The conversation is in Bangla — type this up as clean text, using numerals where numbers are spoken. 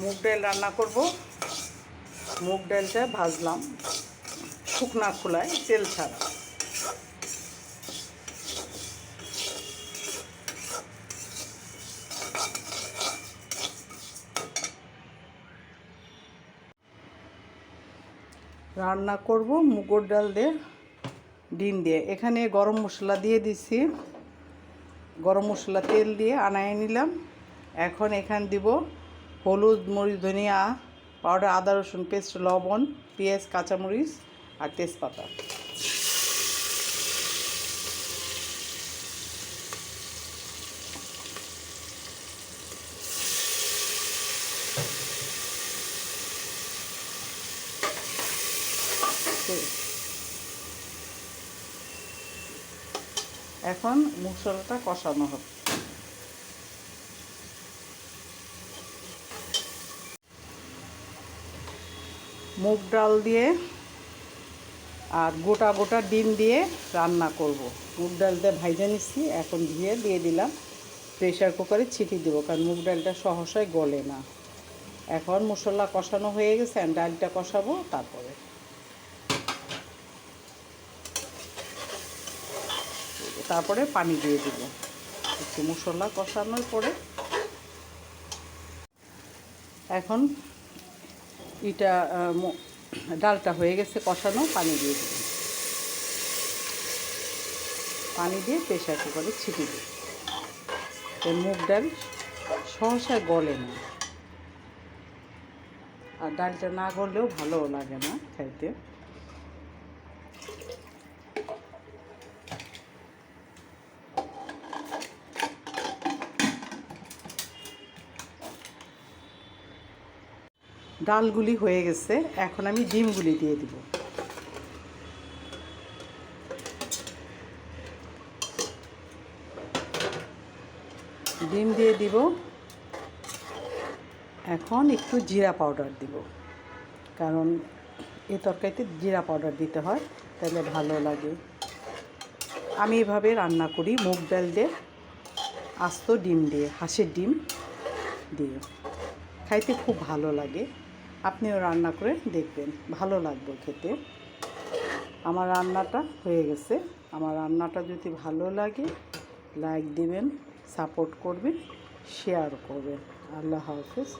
মুগ ডাল রান্না করব। মুগ ডালটা ভাজলাম শুকনা খোলায়, তেল ছাড়া। রান্না করব মুগের ডাল দিয়ে, ডিম দিয়ে। এখানে গরম মশলা দিয়ে দিছি, গরম মশলা তেল দিয়ে আনায় নিলাম। এখন এখানে দিব হলুদ, মরিচ, ধনিয়া পাউডার, আদা রসুন পেস্ট, লবণ, পেঁয়াজ, কাঁচামরিচ আর তেজপাতা। এখন মশলাটা কষানো হবে। মুগ ডাল দিয়ে আর গোটা গোটা ডিম দিয়ে রান্না করব। মুগ ডালটা ভাইজা নিচ্ছি, এখন দিয়ে দিলাম। প্রেশার কুকারে ছিটি দেবো, কারণ মুগ ডালটা সহসায় গলে না। এখন মশলা কষানো হয়ে গেছে, ডালটা কষাবো, তারপরে পানি দিয়ে দিব। একটু মশলা কষানোর পরে এখন ডালটা হয়ে গেছে কষানো, পানি দিয়ে দিব। পানি দিয়ে প্রেশার কুকারে ছিটি দিই। মুগ ডাল সহসা গলে না, আর ডালটা না গললেও ভালোও লাগে না খাইতে। ডালগুলি হয়ে গেছে, এখন আমি ডিমগুলি দিয়ে দিব। ডিম দিয়ে দিব। এখন একটু জিরা পাউডার দিব, কারণ এই তরকারিতে জিরা পাউডার দিতে হয়, তাহলে ভালো লাগে। আমি এভাবে রান্না করি মুগ ডাল দিয়ে, আস্ত ডিম দিয়ে, হাঁসের ডিম দিয়ে। খাইতে খুব ভালো লাগে। আপনিও রান্না করে দেখবেন, ভালো লাগবে খেতে। আমার রান্নাটা হয়ে গেছে। আমার রান্নাটা যদি ভালো লাগে লাইক দিবেন, সাপোর্ট করবেন, শেয়ার করবেন। আল্লাহ হাফেজ।